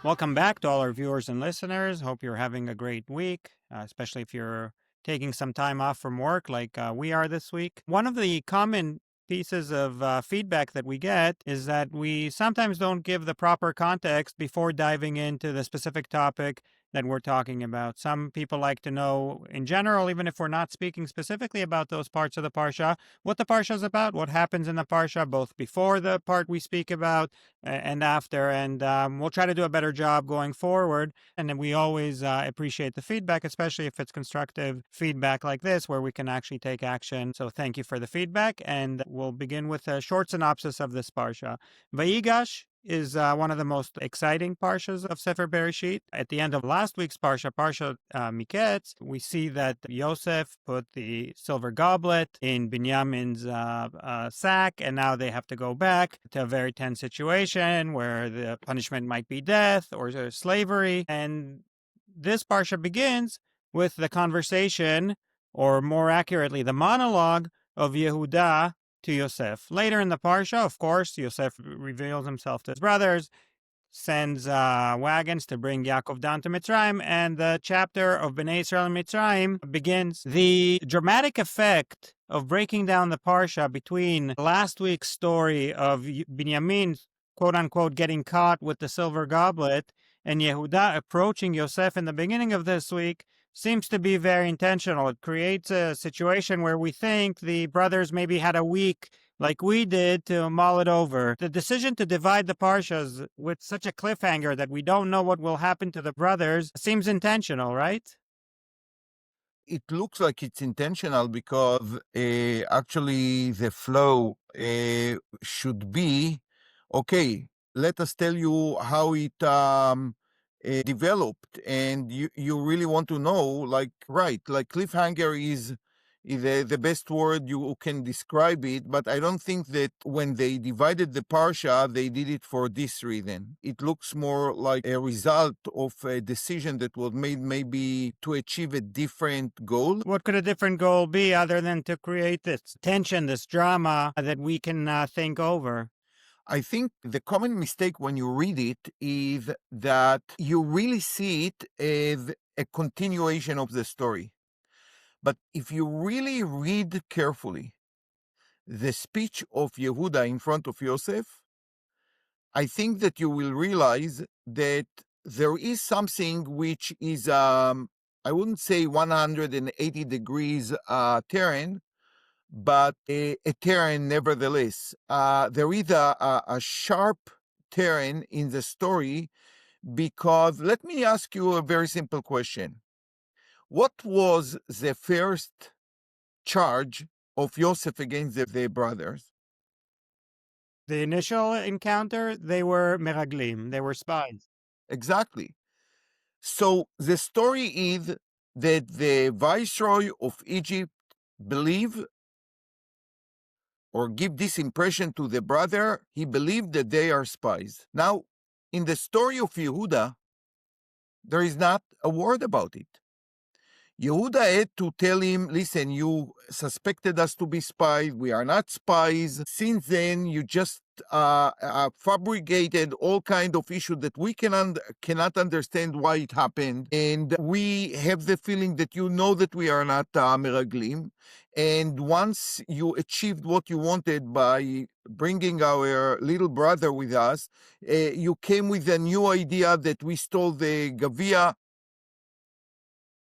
Welcome back to all our viewers and listeners. Hope you're having a great week, especially if you're taking some time off from work like we are this week. One of the common pieces of feedback that we get is that we sometimes don't give the proper context before diving into the specific topic that we're talking about. Some people like to know in general, even if we're not speaking specifically about those parts of the Parsha, what the Parsha is about, what happens in the Parsha, both before the part we speak about and after. And we'll try to do a better job going forward. And then we always appreciate the feedback, especially if it's constructive feedback like this, where we can actually take action. So thank you for the feedback. And we'll begin with a short synopsis of this Parsha. Vayigash is one of the most exciting parshas of Sefer Bereshit. At the end of last week's parsha, Parshat Miketz, we see that Yosef put the silver goblet in Binyamin's sack, and now they have to go back to a very tense situation where the punishment might be death or slavery. And this parsha begins with the conversation, or more accurately, the monologue of Yehuda to Yosef. Later in the parsha, of course, Yosef reveals himself to his brothers, sends wagons to bring Yaakov down to Mitzrayim, and the chapter of Bnei Israel and Mitzrayim begins. The dramatic effect of breaking down the parsha between last week's story of Binyamin, quote-unquote, getting caught with the silver goblet, and Yehuda approaching Yosef in the beginning of this week seems to be very intentional. It creates a situation where we think the brothers maybe had a week like we did to mull it over. The decision to divide the parshas with such a cliffhanger that we don't know what will happen to the brothers seems intentional, right? It looks like it's intentional because actually the flow should be, okay, let us tell you how it developed. And you really want to know, like cliffhanger is the best word you can describe it, but I don't think that when they divided the parsha, they did it for this reason. It looks more like a result of a decision that was made maybe to achieve a different goal. What could a different goal be other than to create this tension, this drama that we can think over? I think the common mistake when you read it is that you really see it as a continuation of the story. But if you really read carefully the speech of Yehuda in front of Yosef, I think that you will realize that there is something which is, I wouldn't say 180 degrees turn, but a turn nevertheless. There is a sharp turn in the story because let me ask you a very simple question. What was the first charge of Yosef against the brothers? The initial encounter, they were meraglim, they were spies. Exactly. So the story is that the viceroy of Egypt believed or give this impression to the brother, he believed that they are spies. Now, in the story of Yehuda, there is not a word about it. Yehuda had to tell him, listen, you suspected us to be spies. We are not spies. Since then, you just fabricated all kind of issues that we cannot understand why it happened. And we have the feeling that you know that we are not meraglim. And once you achieved what you wanted by bringing our little brother with us, you came with a new idea that we stole the Gavia.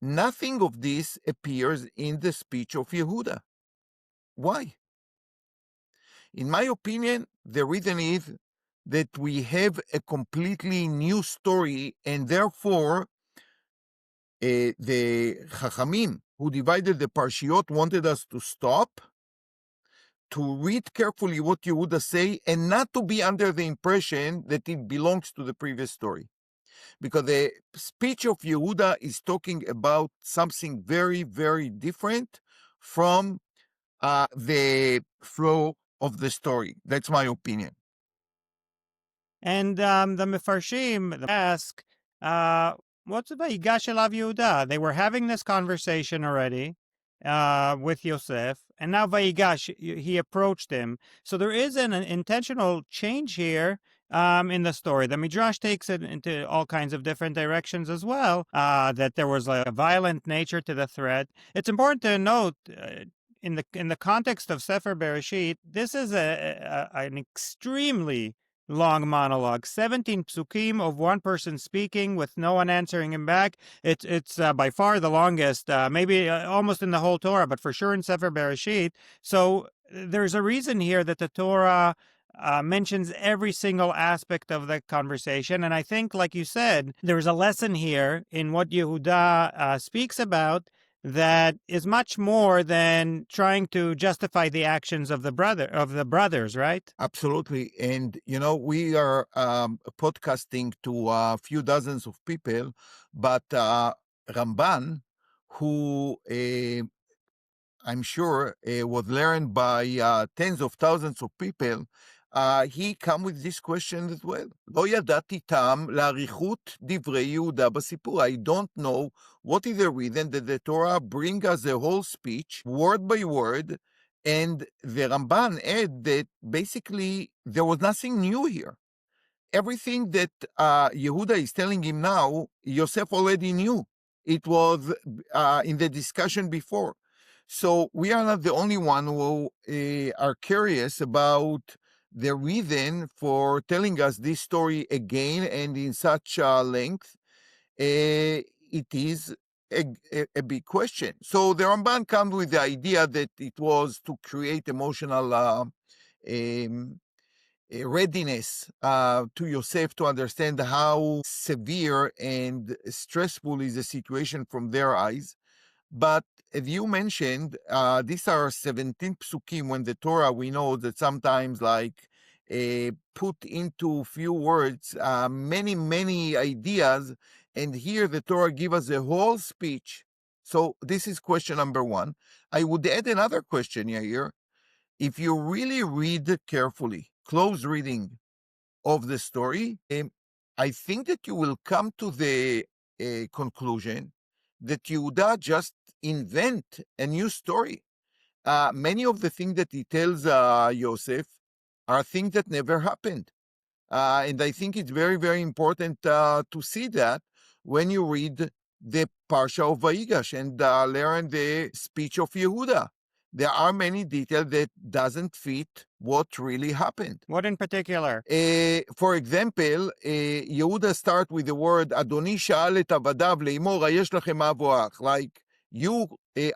Nothing of this appears in the speech of Yehuda. Why? In my opinion, the reason is that we have a completely new story, and therefore the Chachamim who divided the Parshiot wanted us to stop, to read carefully what Yehuda say, and not to be under the impression that it belongs to the previous story. Because the speech of Yehuda is talking about something very, very different from the flow of the story. That's my opinion. And the Mefarshim ask, what's the Yigash elav Yehuda? They were having this conversation already with Yosef, and now Vayigash, he approached him. So there is an intentional change here in the story. The Midrash takes it into all kinds of different directions as well, that there was a violent nature to the threat. It's important to note, in the context of Sefer Bereshit, this is an extremely long monologue, 17 psukim of one person speaking with no one answering him back. It's by far the longest, maybe almost in the whole Torah, but for sure in Sefer Bereshit. So there's a reason here that the Torah mentions every single aspect of the conversation. And I think, like you said, there's a lesson here in what Yehuda speaks about that is much more than trying to justify the actions of the brothers, right? Absolutely. And, we are podcasting to a few dozens of people, but Ramban, who I'm sure was learned by tens of thousands of people, he come with this question as well. לא ידעתי טעם לאריכות דברי יהודה בסיפור. I don't know what is the reason that the Torah bring us the whole speech, word by word, and the Ramban add that basically there was nothing new here. Everything that Yehuda is telling him now, Yosef already knew. It was in the discussion before. So we are not the only one who are curious about the reason for telling us this story again and in such length. It is a big question. So the Ramban comes with the idea that it was to create emotional readiness to Yosef to understand how severe and stressful is the situation from their eyes. But as you mentioned, these are 17 psukim. When the Torah, we know that sometimes put into few words many, many ideas. And here the Torah gives us a whole speech. So this is question number one. I would add another question, Yair. If you really read carefully, close reading of the story, I think that you will come to the conclusion that Yehuda just invent a new story. Many of the things that he tells Yosef are things that never happened. And I think it's very, very important to see that when you read the Parsha of Vayigash and learn the speech of Yehuda. There are many details that doesn't fit what really happened. What in particular? For example, Yehuda start with the word, Adoni sha'al et avadav le'imor, hayesh lachem av o ach. Like, you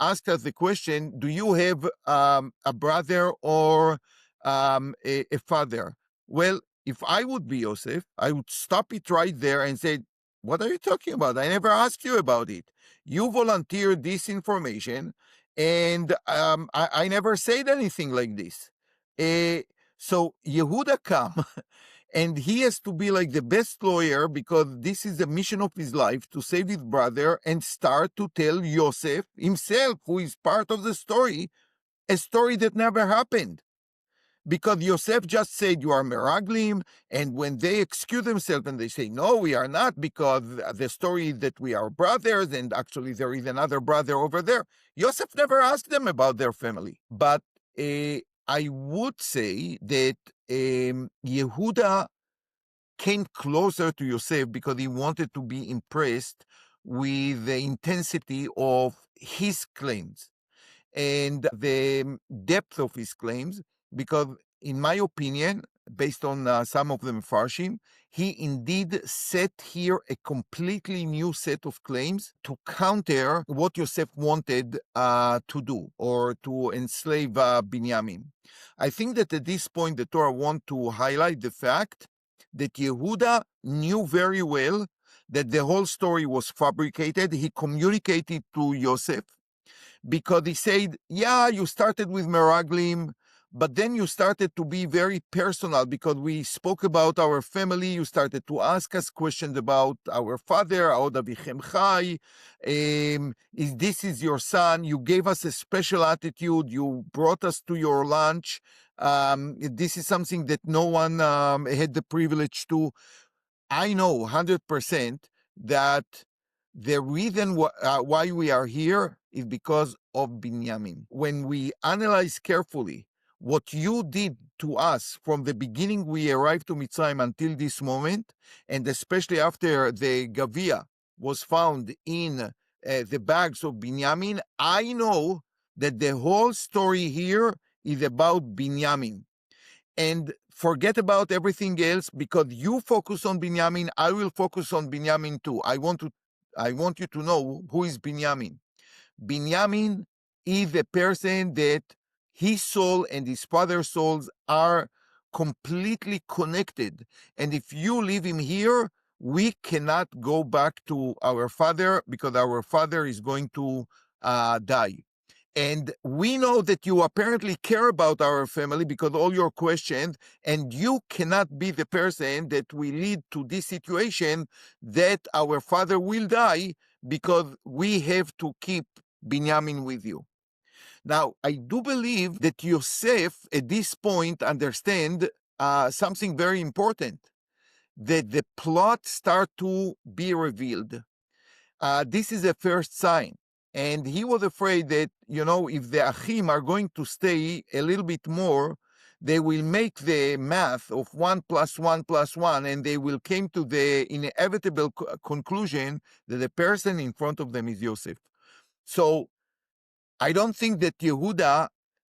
asked us the question, do you have a brother or a father? Well, if I would be Yosef, I would stop it right there and say, what are you talking about? I never asked you about it. You volunteered this information, and I never said anything like this. So Yehuda come, and he has to be like the best lawyer because this is the mission of his life, to save his brother and start to tell Yosef himself, who is part of the story, a story that never happened. Because Yosef just said, you are meraglim, and when they excuse themselves and they say, no, we are not, because the story is that we are brothers, and actually there is another brother over there, Yosef never asked them about their family. But I would say that Yehuda came closer to Yosef because he wanted to be impressed with the intensity of his claims and the depth of his claims, because in my opinion, based on some of the Mefarshim, he indeed set here a completely new set of claims to counter what Yosef wanted to do, or to enslave Binyamin. I think that at this point, the Torah wants to highlight the fact that Yehuda knew very well that the whole story was fabricated. He communicated to Yosef, because he said, yeah, you started with Meraglim, but then you started to be very personal because we spoke about our family. You started to ask us questions about our father, Aod Avichem Chai. This is your son. You gave us a special attitude. You brought us to your lunch. This is something that no one had the privilege to. I know 100% that the reason why we are here is because of Binyamin. When we analyze carefully what you did to us from the beginning we arrived to Mitzrayim until this moment, and especially after the Gavia was found in the bags of Binyamin, I know that the whole story here is about Binyamin. And forget about everything else, because you focus on Binyamin, I will focus on Binyamin too. I want you to know who is Binyamin. Binyamin is the person that his soul and his father's souls are completely connected. And if you leave him here, we cannot go back to our father, because our father is going to die. And we know that you apparently care about our family because all your questions, and you cannot be the person that will lead to this situation that our father will die, because we have to keep Binyamin with you. Now, I do believe that Yosef at this point understand something very important, that the plot start to be revealed. This is a first sign. And he was afraid that, if the Achim are going to stay a little bit more, they will make the math of 1 + 1 + 1, and they will come to the inevitable conclusion that the person in front of them is Yosef. So I don't think that Yehuda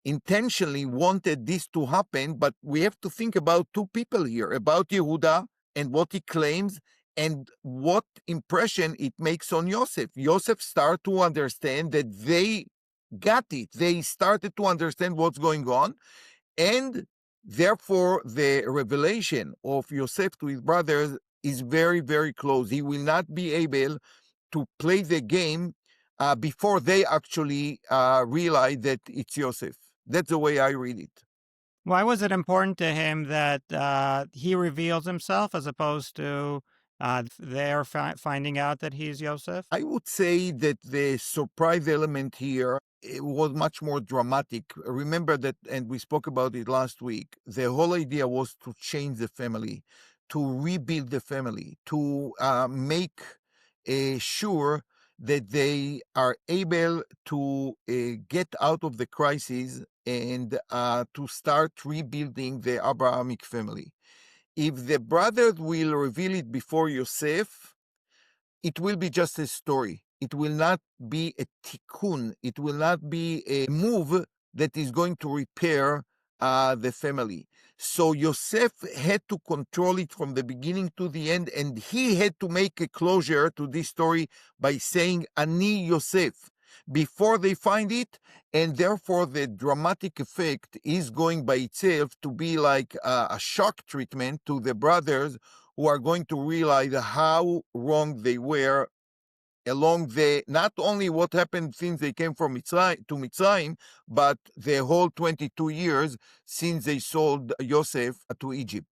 intentionally wanted this to happen, but we have to think about two people here, about Yehuda and what he claims, and what impression it makes on Yosef. Yosef started to understand that they got it. They started to understand what's going on, and therefore the revelation of Yosef to his brothers is very, very close. He will not be able to play the game before they actually realize that it's Yosef. That's the way I read it. Why was it important to him that he reveals himself as opposed to they're finding out that he's Yosef? I would say that the surprise element here, it was much more dramatic. Remember that, and we spoke about it last week, the whole idea was to change the family, to rebuild the family, to make sure that they are able to get out of the crisis and to start rebuilding the Abrahamic family. If the brothers will reveal it before Yosef, it will be just a story. It will not be a tikkun. It will not be a move that is going to repair the family. So Yosef had to control it from the beginning to the end, and he had to make a closure to this story by saying, Ani Yosef, before they find it, and therefore the dramatic effect is going by itself to be like a shock treatment to the brothers, who are going to realize how wrong they were along the, not only what happened since they came from Mitzrayim to Mitzrayim, but the whole 22 years since they sold Yosef to Egypt.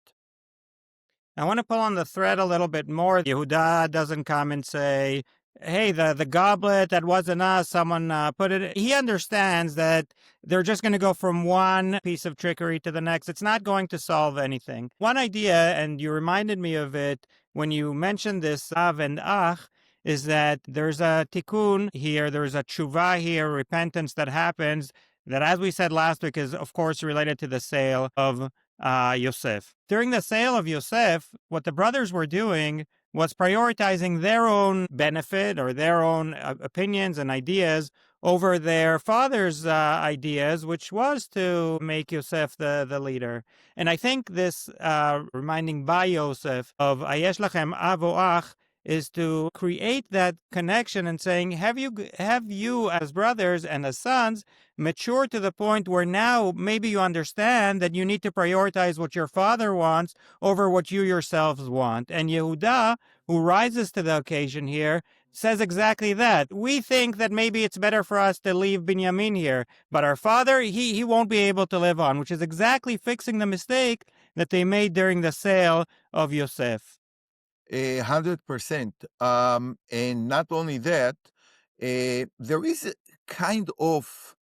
I want to pull on the thread a little bit more. Yehuda doesn't come and say, hey, the goblet, that wasn't us, someone put it. He understands that they're just going to go from one piece of trickery to the next. It's not going to solve anything. One idea, and you reminded me of it when you mentioned this Av and Ach, is that there's a tikkun here, there's a tshuva here, repentance that happens, that, as we said last week, is of course related to the sale of Yosef. During the sale of Yosef, what the brothers were doing was prioritizing their own benefit or their own opinions and ideas over their father's ideas, which was to make Yosef the leader. And I think this reminding by Yosef of Ayesh Lachem Avo Ach is to create that connection and saying, have you as brothers and as sons mature to the point where now maybe you understand that you need to prioritize what your father wants over what you yourselves want. And Yehuda, who rises to the occasion here, says exactly that. We think that maybe it's better for us to leave Binyamin here, but our father, he won't be able to live on, which is exactly fixing the mistake that they made during the sale of Yosef. 100%. And not only that, there is a kind of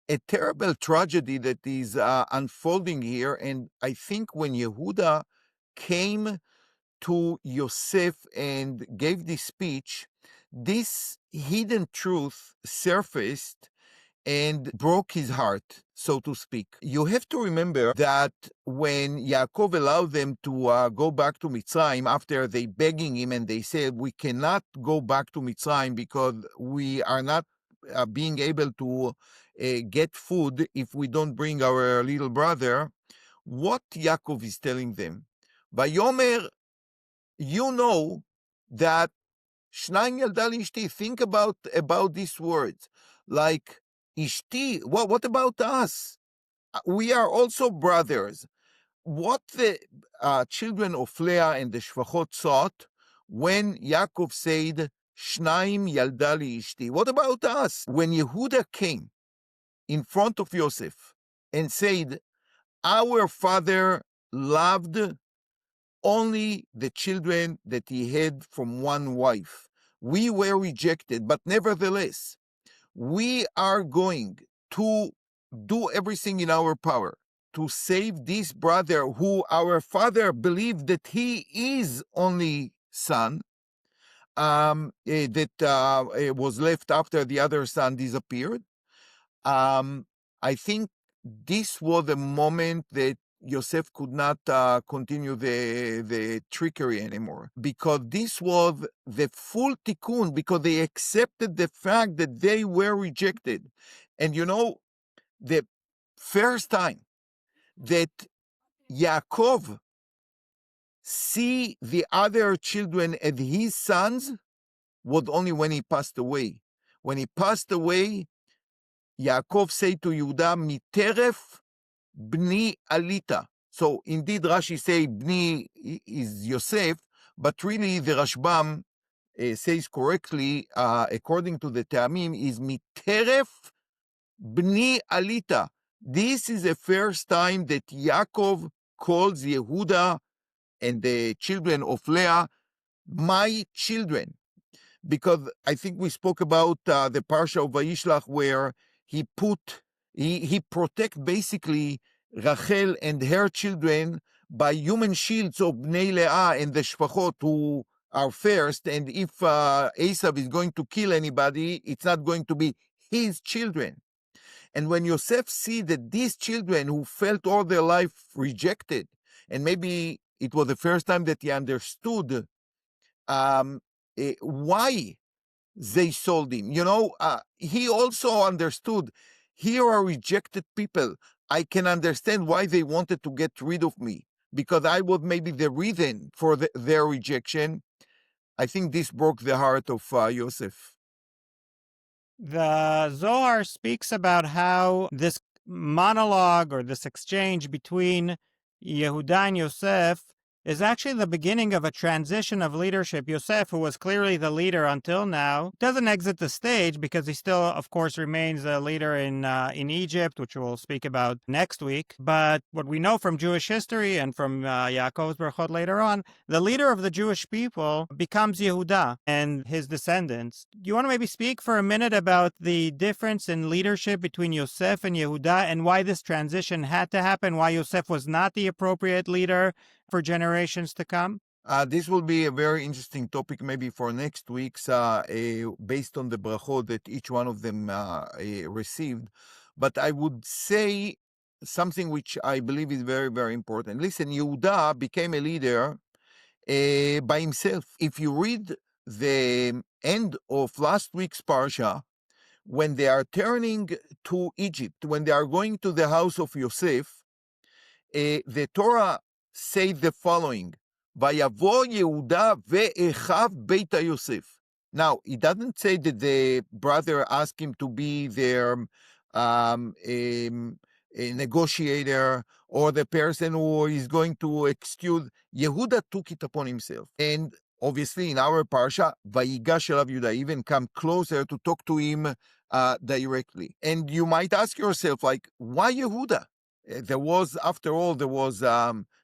a terrible tragedy that is unfolding here. And I think when Yehuda came to Yosef and gave this speech, this hidden truth surfaced, and broke his heart, so to speak. You have to remember that when Yaakov allowed them to go back to Mitzrayim, after they begging him and they said, we cannot go back to Mitzrayim because we are not being able to get food if we don't bring our little brother, what Yaakov is telling them? Vayomer, you know that Shnayim yalda li ishti. Think about these words. Like, ishti, what about us? We are also brothers. What the children of Leah and the Shvachot thought when Yaakov said, Shnayim yalda li ishti. What about us? When Yehuda came in front of Yosef and said, our father loved only the children that he had from one wife. We were rejected, but nevertheless, we are going to do everything in our power to save this brother who our father believed that he is only son, that was left after the other son disappeared. I think this was the moment that Yosef could not continue the trickery anymore, because this was the full tikkun, because they accepted the fact that they were rejected. And you know, the first time that Yaakov see the other children as his sons was only when he passed away. When he passed away, Yaakov said to Yehuda, Miteref bni alita. So indeed Rashi say bni is Yosef, but really the Rashbam says correctly, according to the Te'amim, is Miteref bni alita. This is the first time that Yaakov calls Yehuda and the children of Leah my children. Because I think we spoke about the Parsha of Vayishlach, where he protect basically Rachel and her children by human shields of Bnei Leah and the Shvachot, who are first. And if Esav is going to kill anybody, it's not going to be his children. And when Yosef see that these children who felt all their life rejected, and maybe it was the first time that he understood why they sold him. You know, he also understood, here are rejected people. I can understand why they wanted to get rid of me, because I was maybe the reason for their rejection. I think this broke the heart of Yosef. The Zohar speaks about how this monologue or this exchange between Yehuda and Yosef is actually the beginning of a transition of leadership. Yosef, who was clearly the leader until now, doesn't exit the stage because he still, of course, remains a leader in Egypt, which we'll speak about next week. But what we know from Jewish history and from Yaakov's Berachot later on, the leader of the Jewish people becomes Yehuda and his descendants. Do you want to maybe speak for a minute about the difference in leadership between Yosef and Yehuda and why this transition had to happen, why Yosef was not the appropriate leader for generations to come? This will be a very interesting topic maybe for next week's, based on the brachot that each one of them received. But I would say something which I believe is very, very important. Listen, Yehuda became a leader by himself. If you read the end of last week's Parsha, when they are turning to Egypt, when they are going to the house of Yosef, the Torah says the following, Vayavo Yehuda ve'echav beita Yosef. Now, it doesn't say that the brother asked him to be their a negotiator or the person who is going to excuse. Yehuda took it upon himself. And obviously in our parsha, Vayigash Yehuda even come closer to talk to him directly. And you might ask yourself, like, why Yehuda? There was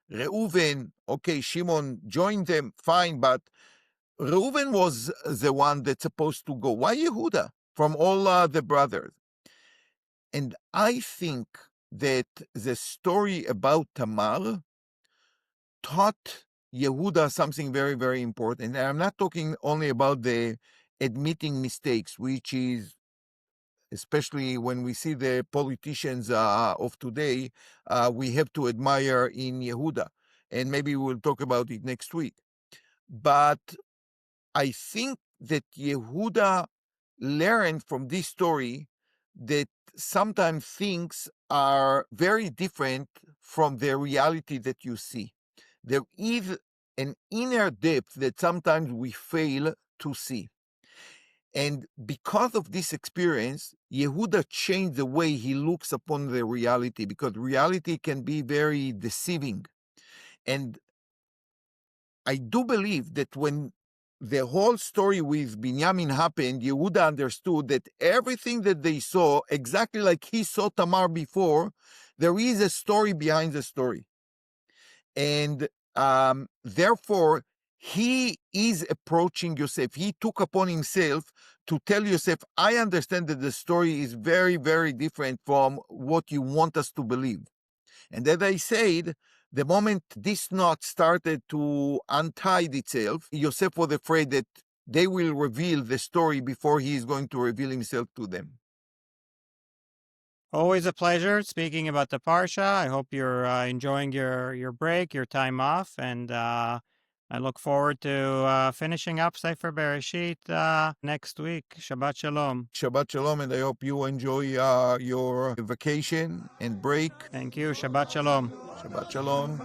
Reuven. Okay, Shimon joined them, fine, but Reuven was the one that's supposed to go. Why Yehuda from all the brothers? And I think that the story about Tamar taught Yehuda something very, very important. And I'm not talking only about the admitting mistakes, which is especially when we see the politicians of today, we have to admire in Yehuda. And maybe we'll talk about it next week. But I think that Yehuda learned from this story that sometimes things are very different from the reality that you see. There is an inner depth that sometimes we fail to see. And because of this experience, Yehuda changed the way he looks upon the reality, because reality can be very deceiving. And I do believe that when the whole story with Binyamin happened, Yehuda understood that everything that they saw, exactly like he saw Tamar before, there is a story behind the story. And therefore, he is approaching Yosef. He took upon himself to tell Yosef, I understand that the story is very, very different from what you want us to believe. And as I said, the moment this knot started to untie itself, Yosef was afraid that they will reveal the story before he is going to reveal himself to them. Always a pleasure speaking about the Parsha. I hope you're enjoying your break, your time off, and I look forward to finishing up Sefer Bereshit next week. Shabbat Shalom. Shabbat Shalom, and I hope you enjoy your vacation and break. Thank you. Shabbat Shalom. Shabbat Shalom.